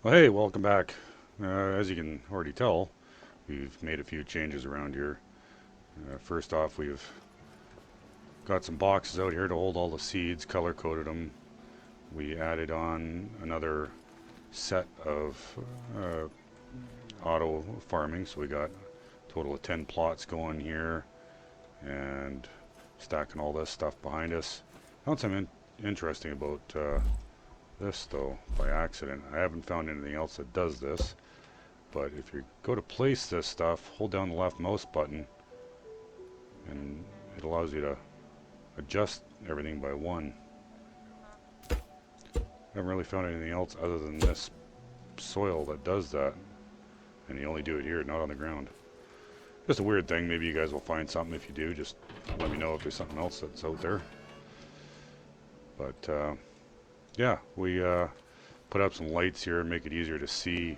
Well, hey, welcome back. As you can already tell, we've made a few changes around here. First off, we've got some boxes out here to hold all the seeds, color coded them. We added on another set of auto farming, so we got a total of 10 plots going here and stacking all this stuff behind us. Found something interesting about this though by accident. I haven't found anything else that does this. But if you go to place this stuff, hold down the left mouse button and it allows you to adjust everything by one. I haven't really found anything else other than this soil that does that. And you only do it here, not on the ground. Just a weird thing. Maybe you guys will find something. If you do, just let me know if there's something else that's out there. But yeah, we put up some lights here and make it easier to see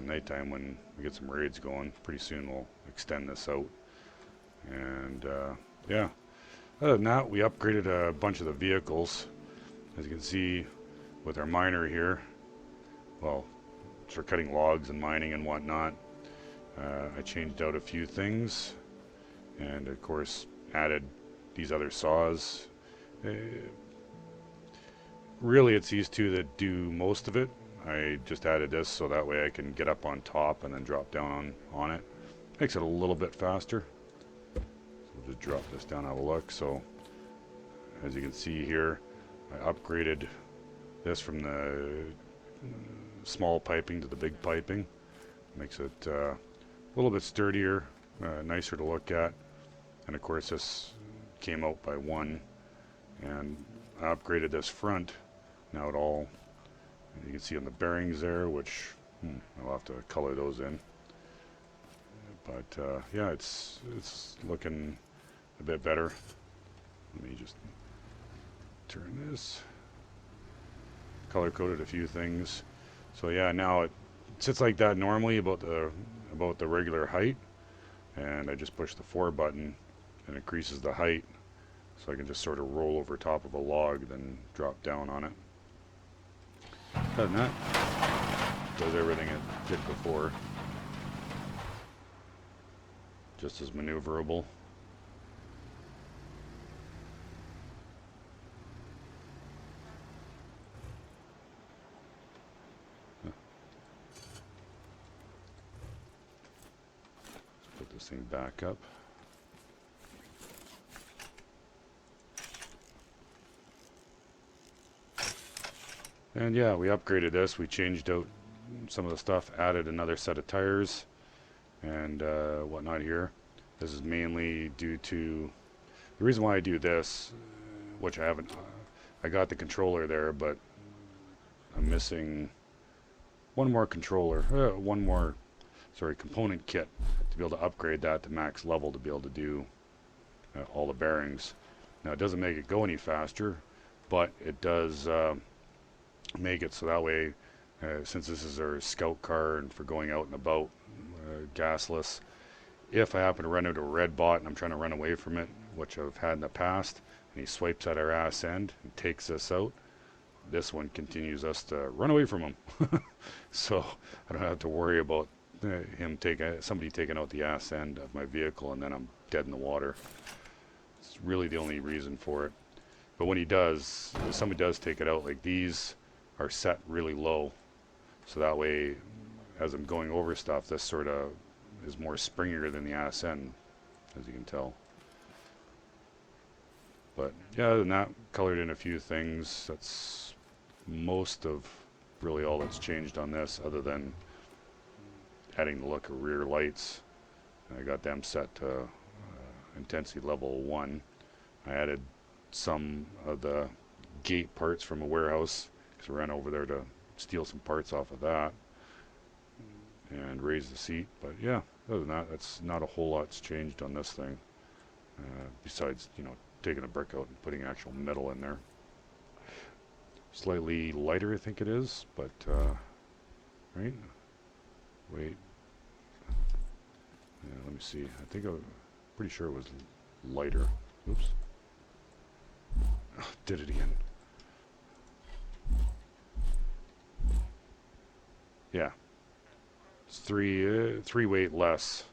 at nighttime when we get some raids going. Pretty soon we'll extend this out. And yeah, other than that, we upgraded a bunch of the vehicles. As you can see with our miner here, well, it's for cutting logs and mining and whatnot. I changed out a few things and of course added these other saws. Really it's these two that do most of it. I just added this so that way I can get up on top and then drop down on it. Makes it a little bit faster. So we'll just drop this down and have a look. So as you can see here, I upgraded this from the small piping to the big piping. Makes it a little bit sturdier, nicer to look at. And of course this came out by one. And I upgraded this front. Now it all, you can see on the bearings there, which I'll have to color those in. But yeah, it's looking a bit better. Let me just turn this. Color coded a few things. So yeah, now it sits like that normally about the regular height, and I just push the 4 button and increases the height, so I can just sort of roll over top of a log, then drop down on it. Other than that, does everything it did before. Just as maneuverable. Let's put this thing back up. And yeah, we upgraded this. We changed out some of the stuff, added another set of tires and whatnot here. This is mainly due to the reason why I do this, which I haven't. I got the controller there, but I'm missing one more controller, one more, sorry, component kit to be able to upgrade that to max level to be able to do all the bearings. Now it doesn't make it go any faster, but it does make it so that way, since this is our scout car and for going out and about, gasless, if I happen to run into a red bot and I'm trying to run away from it, which I've had in the past, and he swipes at our ass end and takes us out, this one continues us to run away from him. So I don't have to worry about somebody taking out the ass end of my vehicle and then I'm dead in the water. It's really the only reason for it. But when he does, if somebody does take it out, like these are set really low, so that way as I'm going over stuff, this sort of is more springier than the ass end, as you can tell. But yeah, other than that, colored in a few things. That's most of really all that's changed on this, other than adding the look of rear lights. I got them set to intensity level 1. I added some of the gate parts from a warehouse because I ran over there to steal some parts off of that and raise the seat. But yeah, other than that, that's not a whole lot's changed on this thing, besides, you know, taking a brick out and putting actual metal in there. Slightly lighter, I think it is, but right, wait, yeah, let me see. I think I'm pretty sure it was lighter. Oops. Oh, did it again. yeah, it's three weight less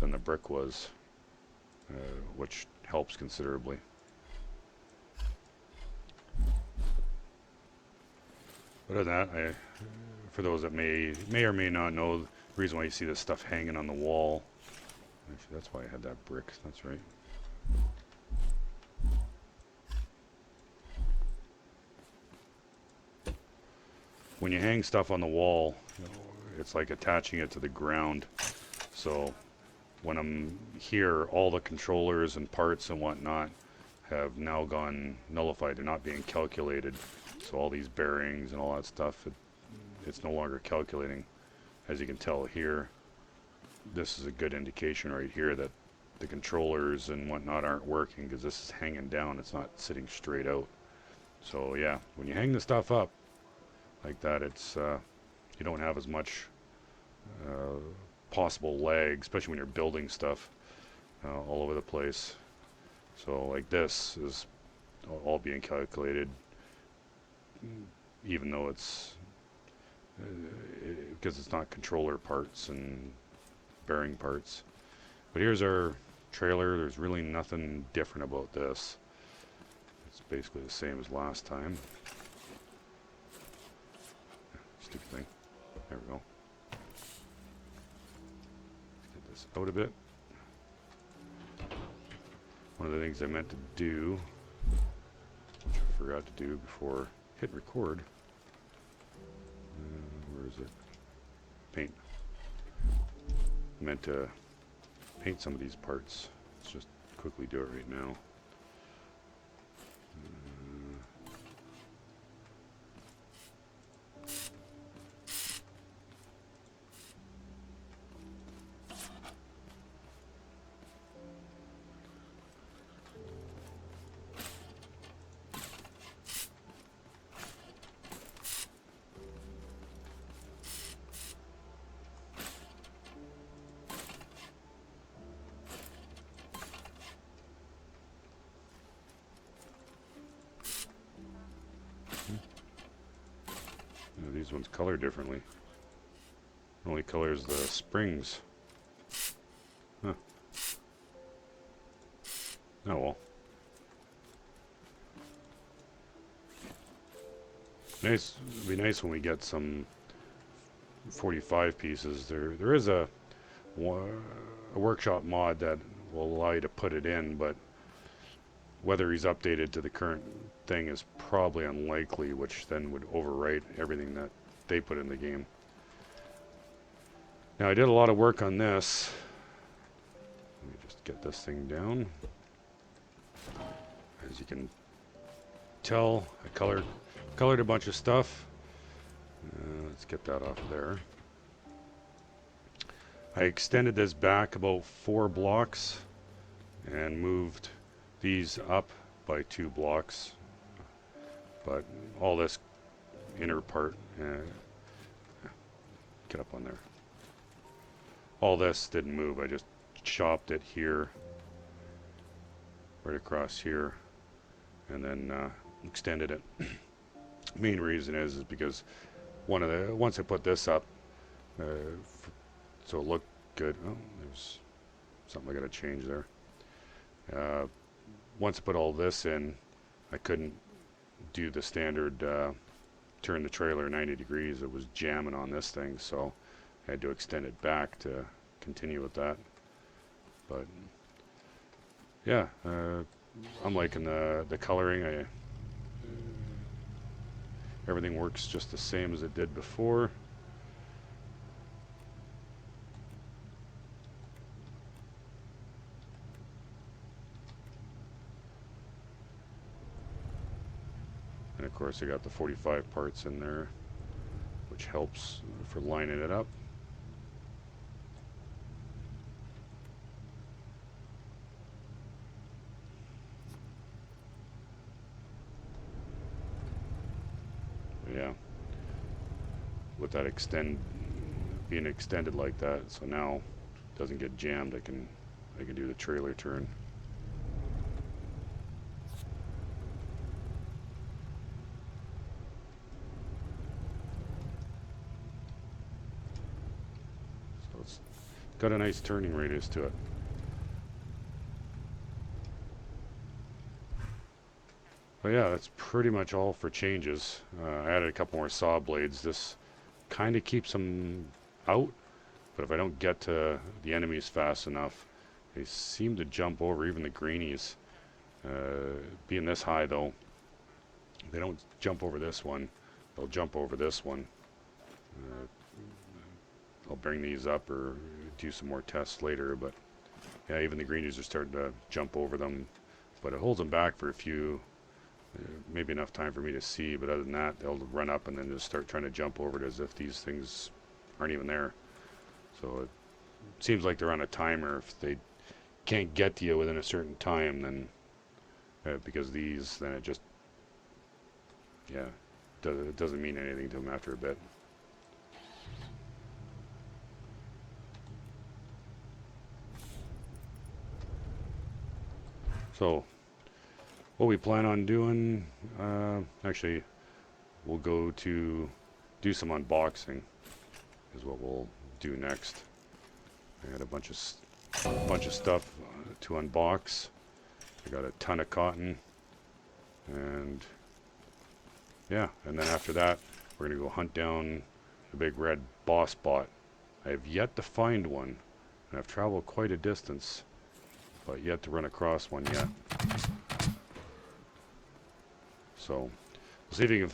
than the brick was, which helps considerably. But other than that, for those that may or may not know, the reason why you see this stuff hanging on the wall, actually that's why I had that brick, that's right. When you hang stuff on the wall, it's like attaching it to the ground. So when I'm here, all the controllers and parts and whatnot have now gone nullified. They're not being calculated. So all these bearings and all that stuff, it's no longer calculating. As you can tell here, this is a good indication right here that the controllers and whatnot aren't working, because this is hanging down. It's not sitting straight out. So yeah, when you hang the stuff up like that, it's you don't have as much possible lag, especially when you're building stuff all over the place. So like this is all being calculated, even though it's because it's not controller parts and bearing parts. But here's our trailer. There's really nothing different about this. It's basically the same as last time. Stupid thing. There we go. Let's get this out a bit. One of the things I meant to do, which I forgot to do before hit record. Where is it? Paint. I meant to paint some of these parts. Let's just quickly do it right now. These ones color differently. Only colors the springs. Huh. Oh well. Nice. It'd be nice when we get some 45 pieces. There is a workshop mod that will allow you to put it in, but whether he's updated to the current thing is probably unlikely, which then would overwrite everything that they put in the game. Now I did a lot of work on this. Let me just get this thing down. As you can tell, I colored a bunch of stuff. Let's get that off there. I extended this back about 4 blocks and moved these up by 2 blocks, but all this inner part, get up on there. All this didn't move. I just chopped it here, right across here, and then extended it. Main reason is because once I put this up, so it looked good. Oh, there's something I got to change there. Once I put all this in, I couldn't do the standard turn the trailer 90 degrees. It was jamming on this thing, so I had to extend it back to continue with that. But yeah, I'm liking the coloring. Everything works just the same as it did before. And of course I got the 45 parts in there, which helps for lining it up. Yeah, with that being extended like that, so now it doesn't get jammed. I can do the trailer turn. it's got a nice turning radius to it. But yeah, that's pretty much all for changes. I added a couple more saw blades. This kind of keeps them out, but if I don't get to the enemies fast enough, they seem to jump over even the greenies. Being this high though, they don't jump over this one. They'll jump over this one. Uh, I'll bring these up or do some more tests later, but yeah, even the greenies are starting to jump over them. But it holds them back for a few, maybe enough time for me to see, but other than that, they'll run up and then just start trying to jump over it as if these things aren't even there. So it seems like they're on a timer. If they can't get to you within a certain time, then because these, then it just, yeah, it doesn't mean anything to them after a bit. So what we plan on doing, actually, we'll go to do some unboxing is what we'll do next. I got a bunch of stuff to unbox. I got a ton of cotton, and yeah, and then after that, we're gonna go hunt down the big red boss bot. I have yet to find one, and I've traveled quite a distance, but yet to run across one yet. So we'll see if you can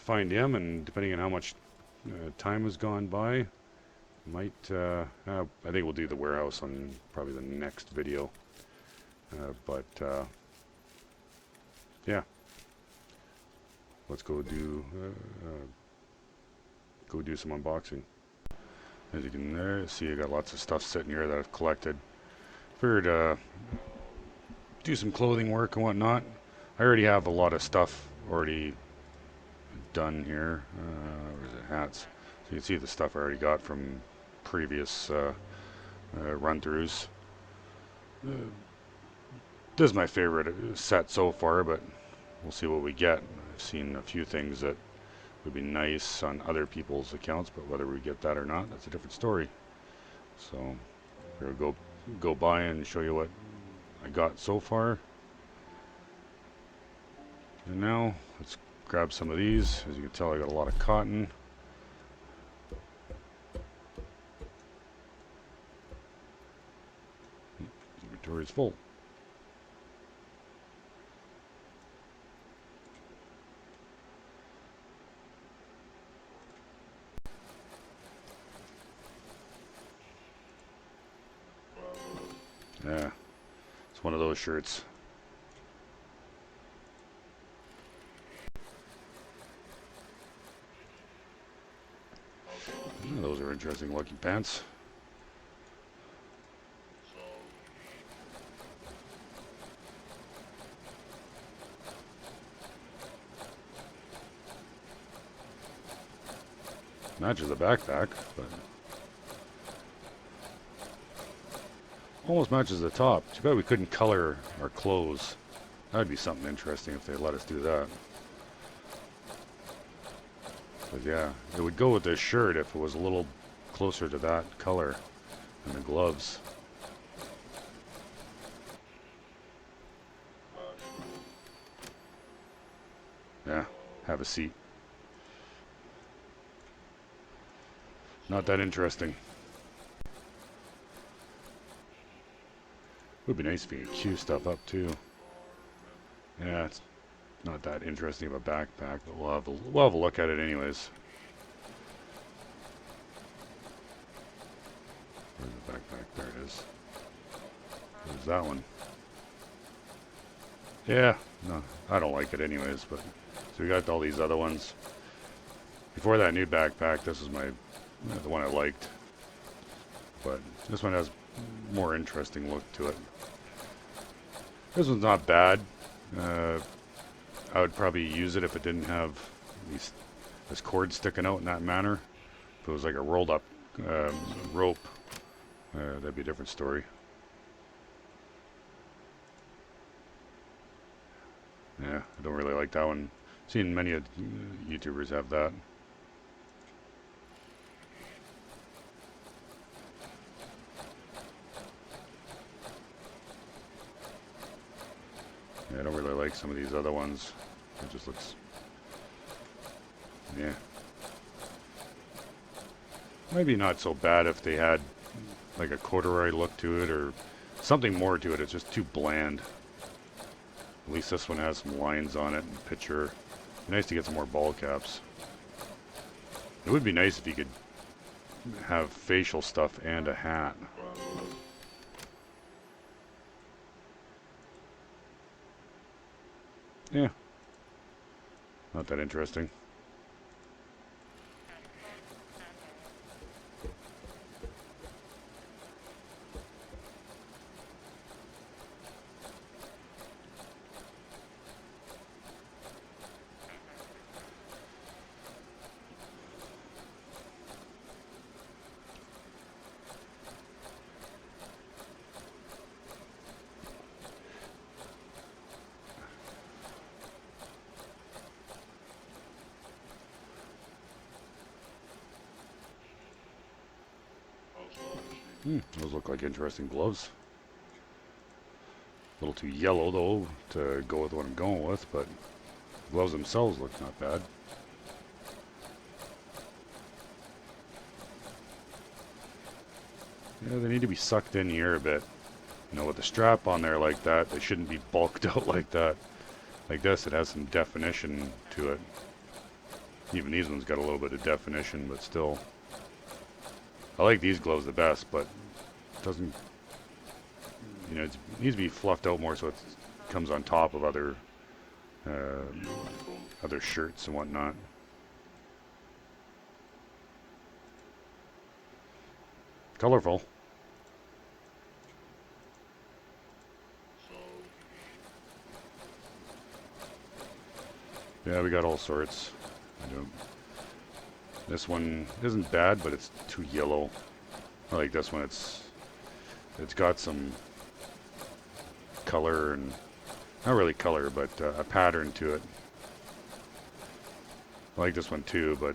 find him, and depending on how much time has gone by, might I think we'll do the warehouse on probably the next video. But yeah, let's go do some unboxing. As you can see, I got lots of stuff sitting here that I've collected. Figured do some clothing work and whatnot. I already have a lot of stuff already done here. Where's the hats? So you can see the stuff I already got from previous run-throughs. This is my favorite set so far, but we'll see what we get. I've seen a few things that would be nice on other people's accounts, but whether we get that or not, that's a different story. So we'll go by and show you what I got so far. And now let's grab some of these. As you can tell, I got a lot of cotton. Inventory is full. Yeah, it's one of those shirts. Oh, those are interesting looking pants. Matches the backpack, but almost matches the top. Too bad we couldn't color our clothes. That'd be something interesting if they let us do that. But yeah, it would go with this shirt if it was a little closer to that color and the gloves. Yeah, have a seat. Not that interesting. Would be nice if you could queue stuff up too. Yeah, it's not that interesting of a backpack, but we'll have a look at it anyways. Where's the backpack? There it is. There's that one. Yeah, no, I don't like it anyways, but so we got all these other ones. Before that new backpack, this was the one I liked. But this one has more interesting look to it. This one's not bad. I would probably use it if it didn't have this cord sticking out in that manner. If it was like a rolled up rope, that'd be a different story. Yeah, I don't really like that one. Seen many YouTubers have that. Yeah, I don't really like some of these other ones. It just looks... Yeah. Maybe not so bad if they had like a corduroy look to it or something more to it. It's just too bland. At least this one has some lines on it and picture. It'd be nice to get some more ball caps. It would be nice if you could have facial stuff and a hat. Yeah. Not that interesting. Those look like interesting gloves. A little too yellow though to go with what I'm going with, but the gloves themselves look not bad. Yeah, they need to be sucked in here a bit. You know, with the strap on there like that, they shouldn't be bulked out like that. Like this, it has some definition to it. Even these ones got a little bit of definition, but still. I like these gloves the best, but it doesn't, you know, it needs to be fluffed out more so it comes on top of other shirts and whatnot. Colorful. Yeah, we got all sorts. This one isn't bad, but it's too yellow. I like this one. It's got some color and not really color, but a pattern to it. I like this one too, but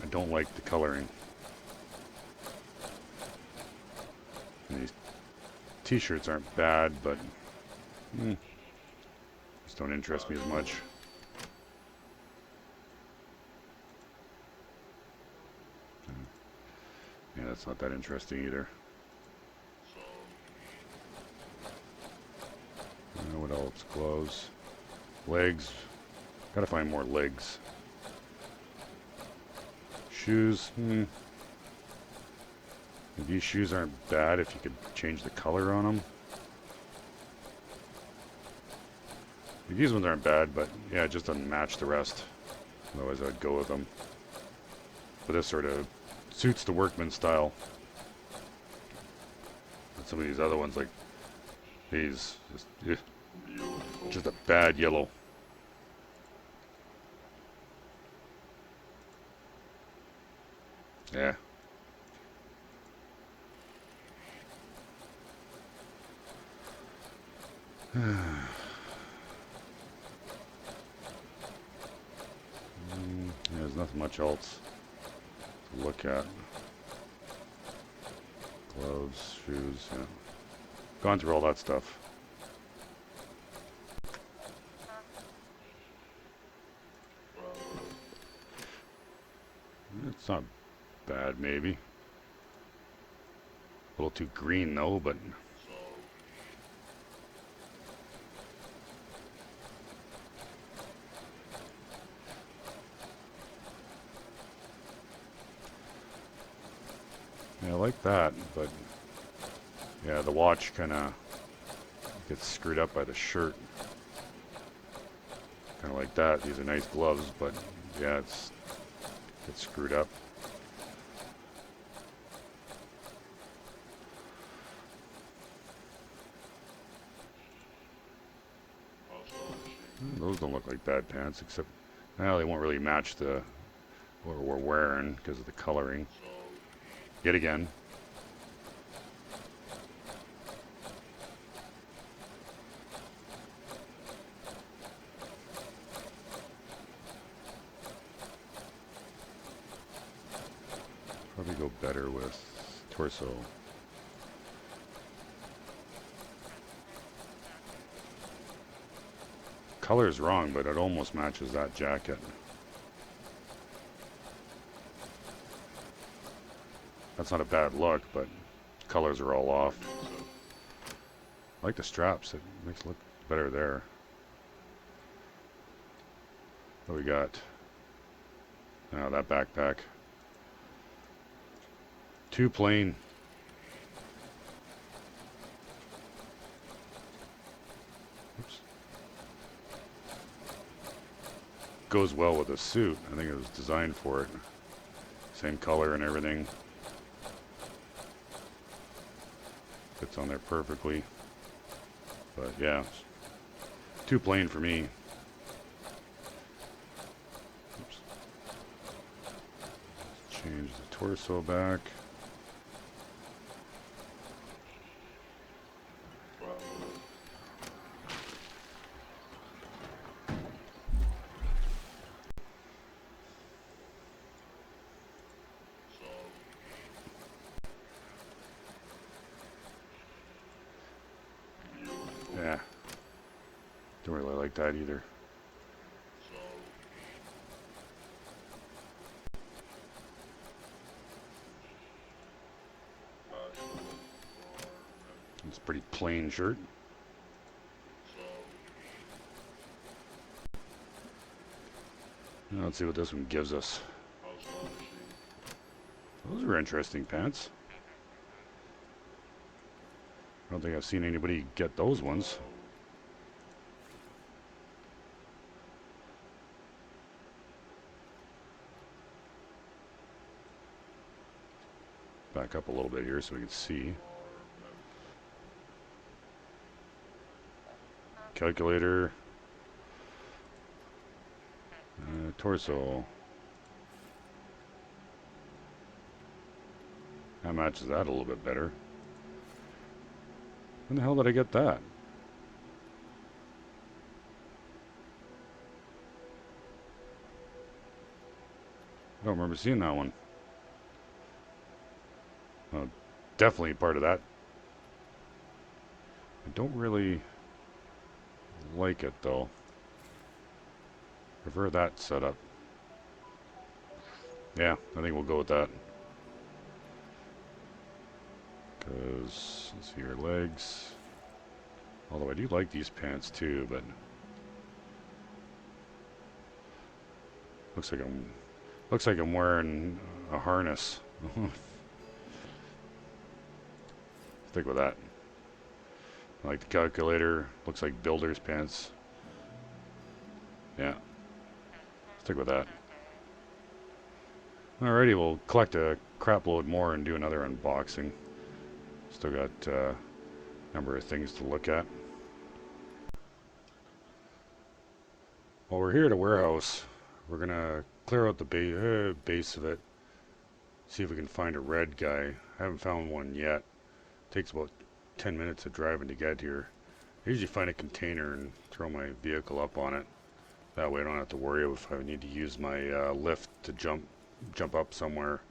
I don't like the coloring. And these t-shirts aren't bad, but just don't interest me as much. Yeah, that's not that interesting either. What else? Gloves. Legs. Gotta find more legs. Shoes. These shoes aren't bad if you could change the color on them. These ones aren't bad, but yeah, it just doesn't match the rest. Otherwise I'd go with them. But this sort of suits the workman style. And some of these other ones, like these, just a bad yellow. Yeah. Yeah, there's nothing much else to look at. Gloves, shoes, yeah. Gone through all that stuff. It's not bad, maybe. A little too green though, but yeah, I like that, but yeah, the watch kind of gets screwed up by the shirt. Kind of like that. These are nice gloves, but yeah, gets screwed up. Those don't look like bad pants, except well, they won't really match what we're wearing because of the coloring. Yet again. Probably go better with torso. Color's wrong, but it almost matches that jacket. That's not a bad look, but colors are all off. I like the straps. It makes it look better there. What we got? Oh, that backpack. Too plain. Oops. Goes well with the suit. I think it was designed for it. Same color and everything. Fits on there perfectly. But yeah, too plain for me. Oops. Change the torso back. Yeah, don't really like that either. It's a pretty plain shirt. Now let's see what this one gives us. Those are interesting pants. I don't think I've seen anybody get those ones. Back up a little bit here so we can see. Calculator. Torso. That matches that a little bit better. When the hell did I get that? I don't remember seeing that one. Well, definitely part of that. I don't really like it though. Prefer that setup. Yeah, I think we'll go with that. Because, let's see your legs. Although I do like these pants too, but looks like I'm wearing a harness. Stick with that. I like the calculator. Looks like builder's pants. Yeah. Stick with that. Alrighty, we'll collect a crap load more and do another unboxing. Still got a number of things to look at. Well, we're here at a warehouse. We're gonna clear out the base of it. See if we can find a red guy. I haven't found one yet. Takes about 10 minutes of driving to get here. I usually find a container and throw my vehicle up on it. That way I don't have to worry if I need to use my lift to jump up somewhere.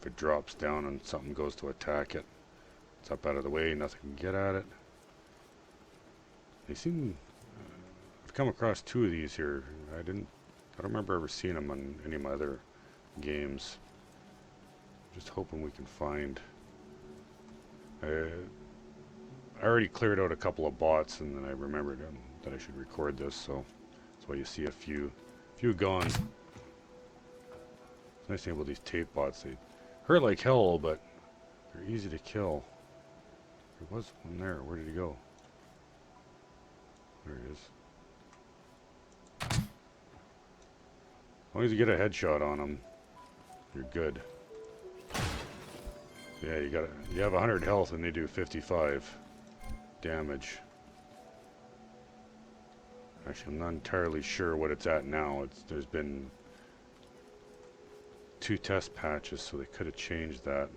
If it drops down and something goes to attack it, it's up out of the way, nothing can get at it. They seem... I've come across two of these here. I don't remember ever seeing them on any of my other games. Just hoping we can find... I already cleared out a couple of bots and then I remembered that I should record this, so that's why you see a few gone. It's nice thing about these tape bots. They hurt like hell, but they're easy to kill. There was one there. Where did he go? There he is. As long as you get a headshot on him, you're good. Yeah, you have 100 health and they do 55 damage. Actually, I'm not entirely sure what it's at now. There's been 2 test patches, so they could have changed that.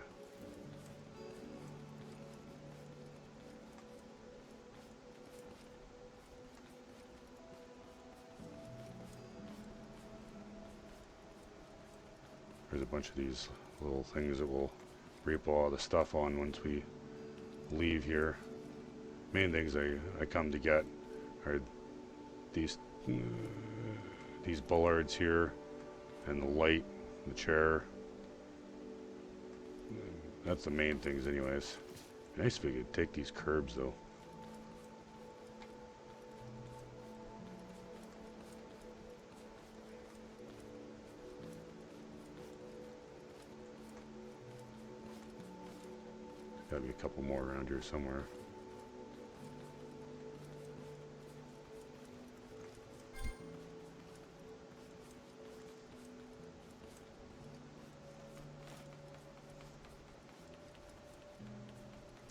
There's a bunch of these little things that will reap all the stuff on once we leave here. Main things I come to get are these these bollards here and the light, the chair. That's the main things anyways. Nice if we could take these curbs though. Gotta be a couple more around here somewhere.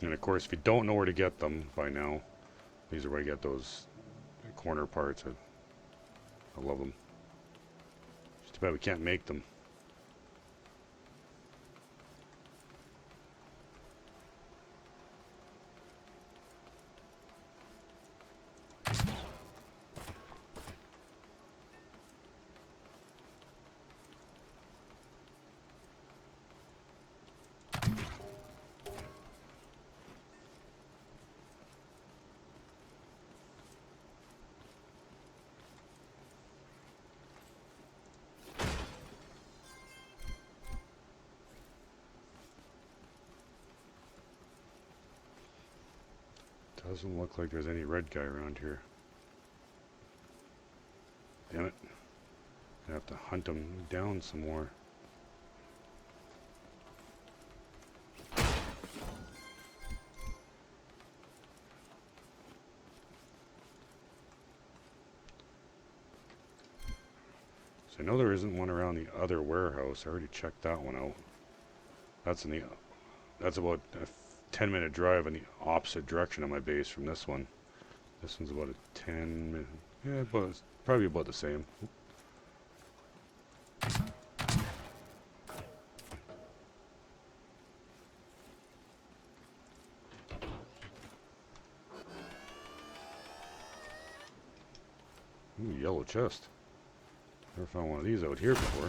And of course, if you don't know where to get them by now, these are where you get those corner parts. I love them. It's too bad we can't make them. Doesn't look like there's any red guy around here. Damn it. I have to hunt him down some more. So I know there isn't one around the other warehouse. I already checked that one out. That's about a 10-minute drive in the opposite direction of my base from this one. This one's about a 10-minute, yeah, but probably about the same. Ooh, yellow chest. Never found one of these out here before.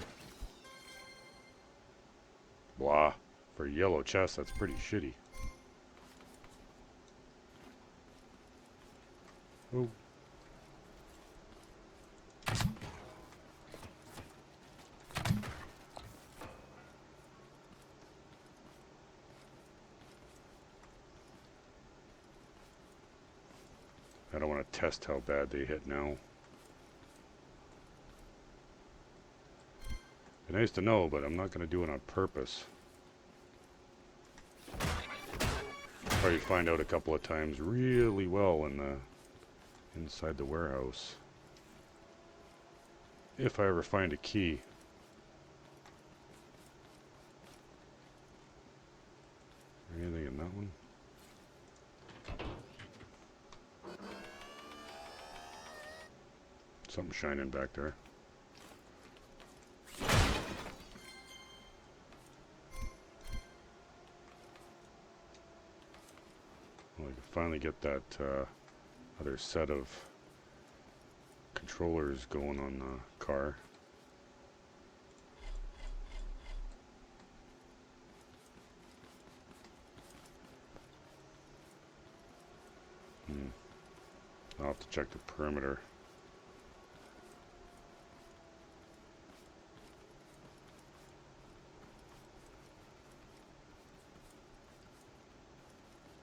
Blah. For a yellow chest, that's pretty shitty. Oh. I don't want to test how bad they hit now. Be nice to know, but I'm not going to do it on purpose. Probably find out a couple of times really well in the inside the warehouse. If I ever find a key. Anything in that one? Something shining back there. Well, I can finally get that other set of controllers going on the car. I'll have to check the perimeter.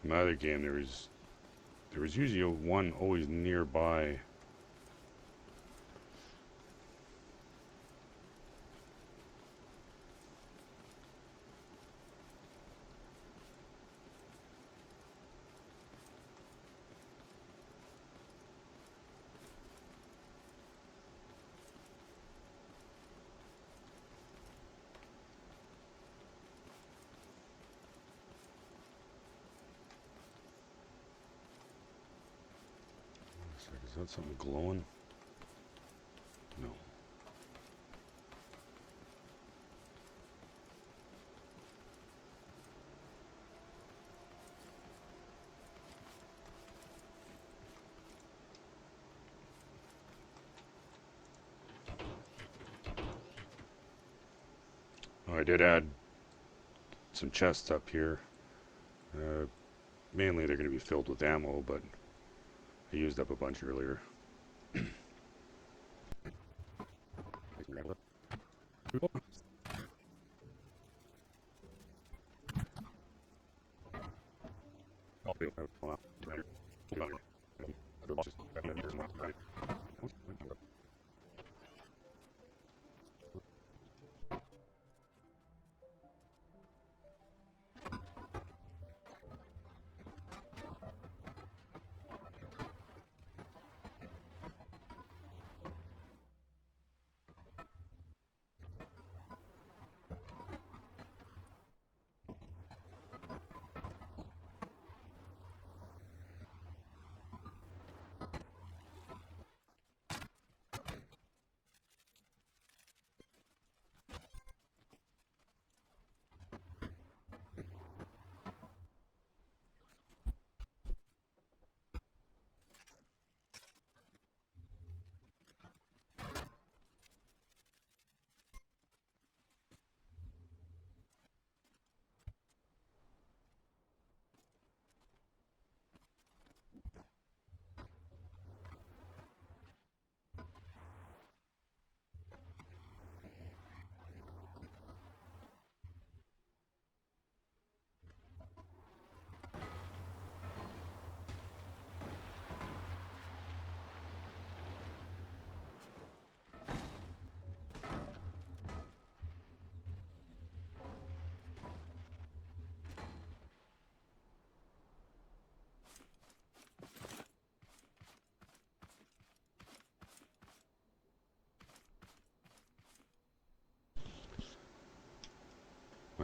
In my other game, there was usually one always nearby. Is that something glowing? No. Oh, I did add some chests up here. Mainly they're going to be filled with ammo, but I used up a bunch earlier.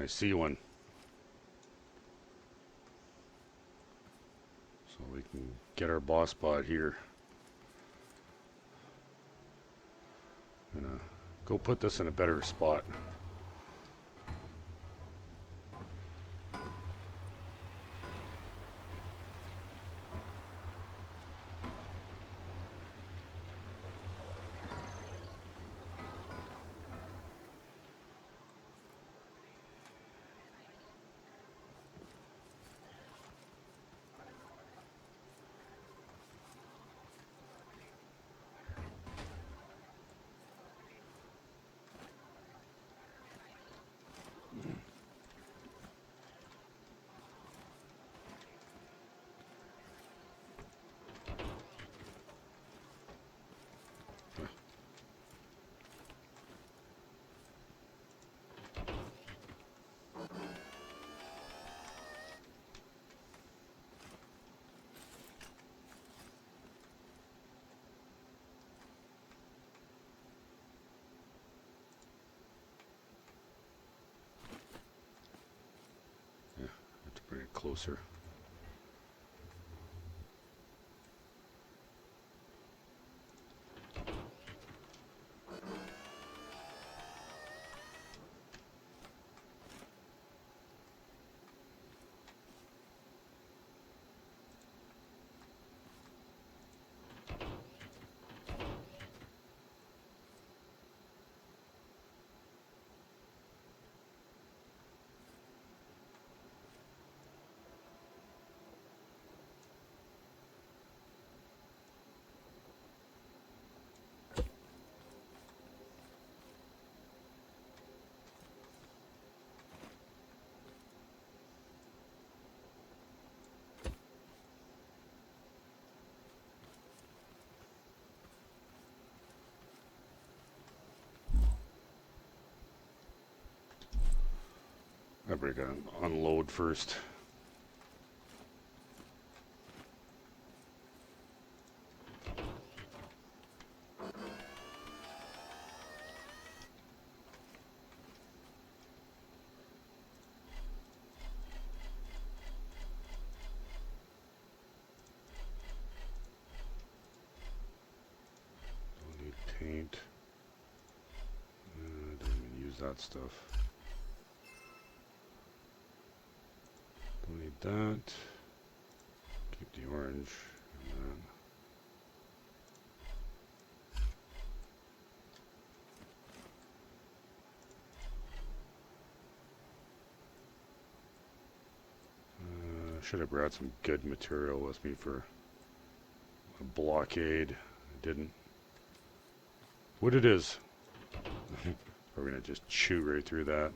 I see one. So we can get our boss spot here. I'm gonna go put this in a better spot. Bring it closer. I better gotta unload first. Don't need paint. Didn't even use that stuff. Don't need that. Keep the orange and that. Should have brought some good material with me for a blockade. I didn't. What it is. We're gonna just chew right through that.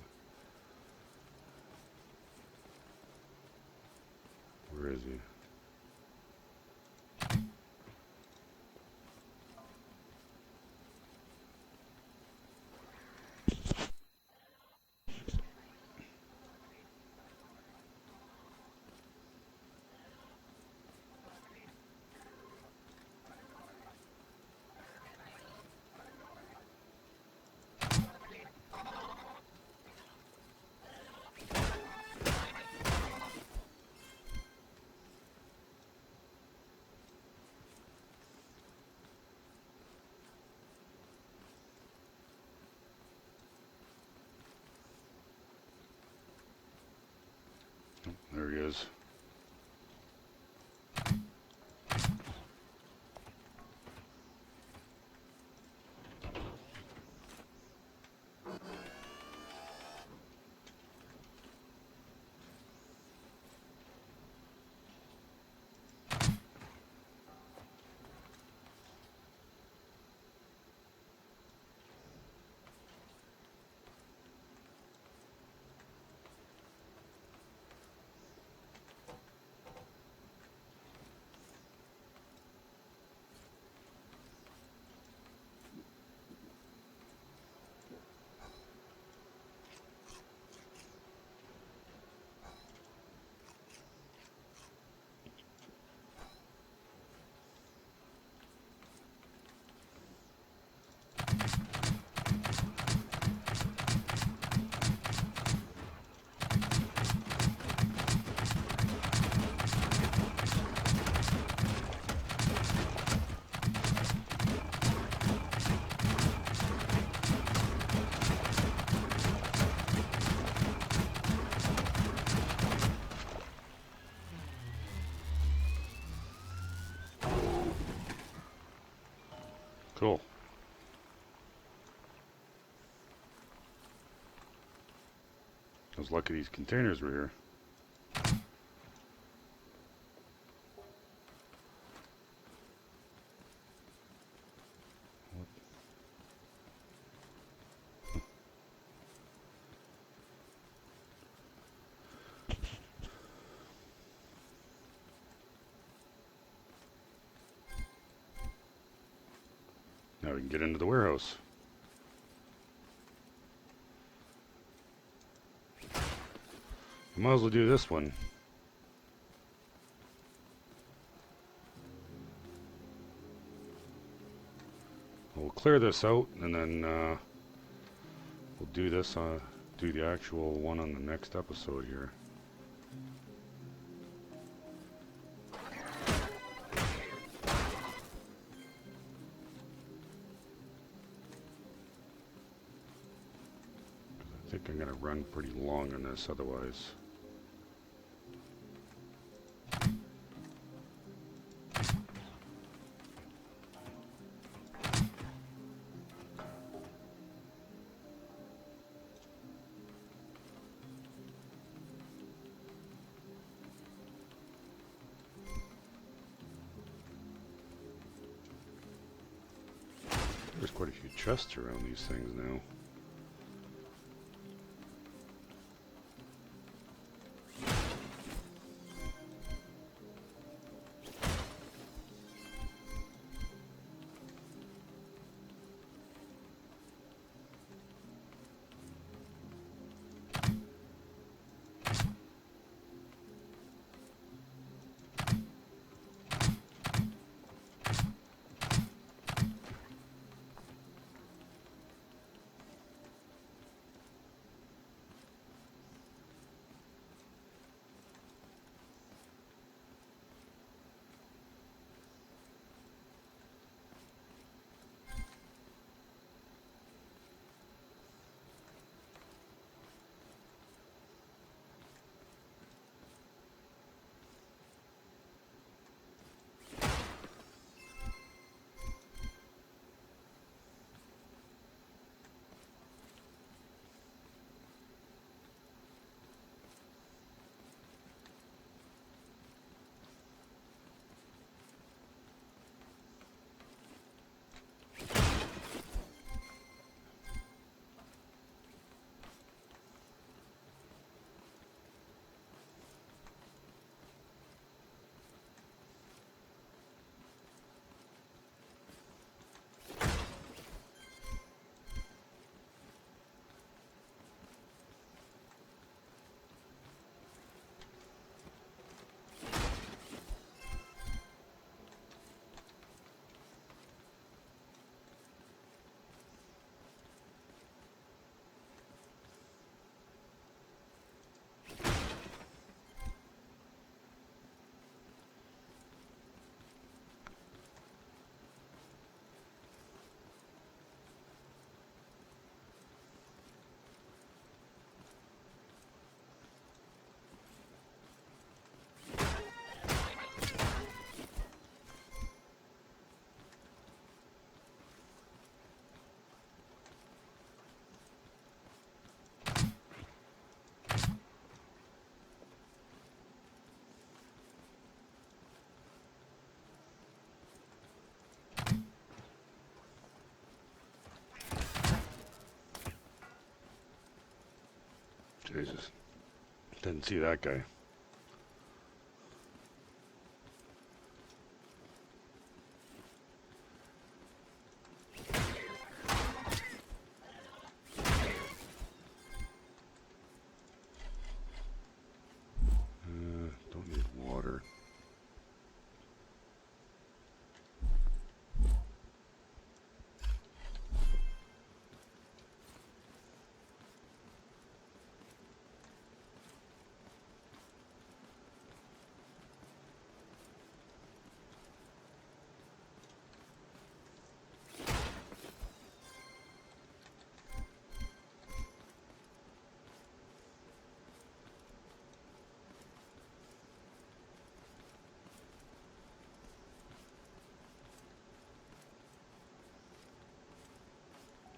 Where is he? There he is. Cool. I was lucky these containers were here. Now we can get into the warehouse. I might as well do this one. We'll clear this out and then we'll do this, do the actual one on the next episode here. I think I'm going to run pretty long on this otherwise. There's quite a few chests around these things now. Jesus. Didn't see that guy. Don't need water.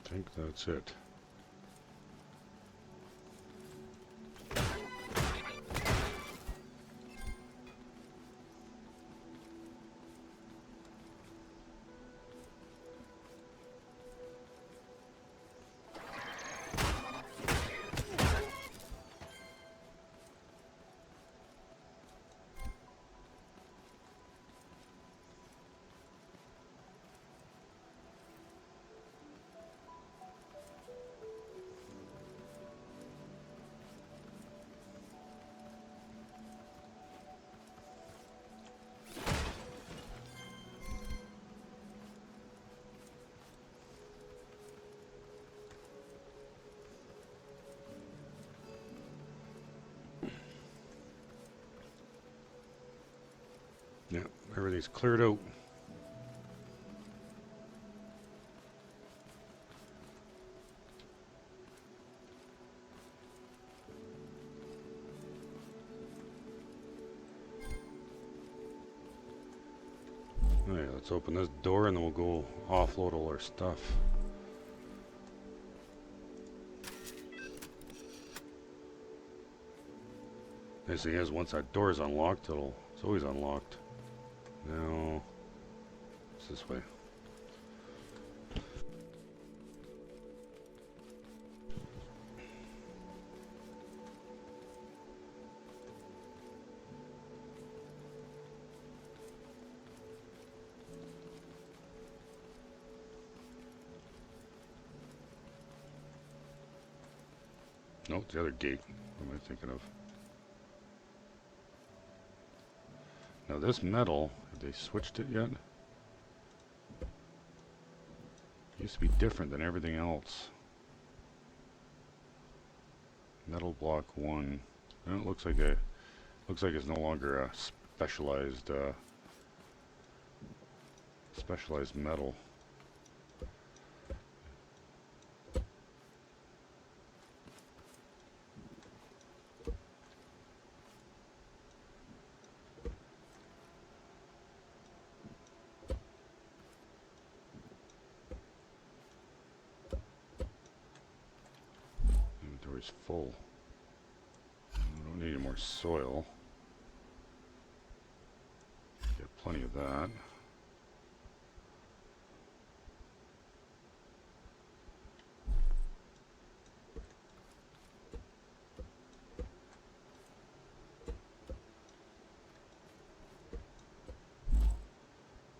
I think that's it. Yeah, everything's cleared out. Alright, let's open this door and then we'll go offload all our stuff. Nice thing is, once that door is unlocked, it's always unlocked. Now, it's this way. No, it's the other gate. What am I thinking of? Now this metal, have they switched it yet? It used to be different than everything else. Metal block 1. And it looks like it's no longer a specialized metal. Inventory's full. I don't need any more soil. Get plenty of that.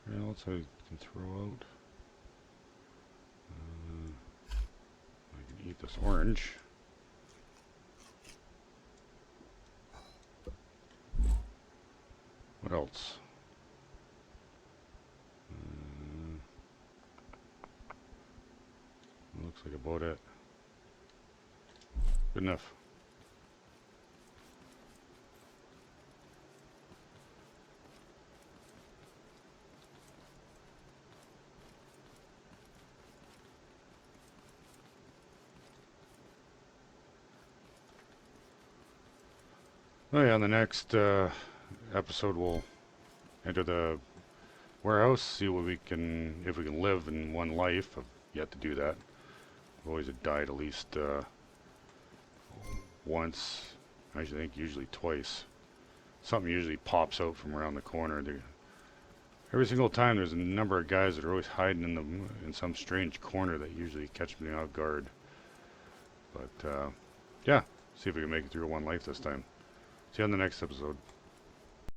What else I can throw out? I can eat this orange. What else? Looks like about it. Good enough. Oh yeah, in the next episode we'll enter the warehouse, see what we can, if we can live in one life. I've yet to do that. I've always died at least once. I think usually twice. Something usually pops out from around the corner. Every single time there's a number of guys that are always hiding in some strange corner that usually catch me off guard. But yeah, see if we can make it through one life this time. See you on the next episode.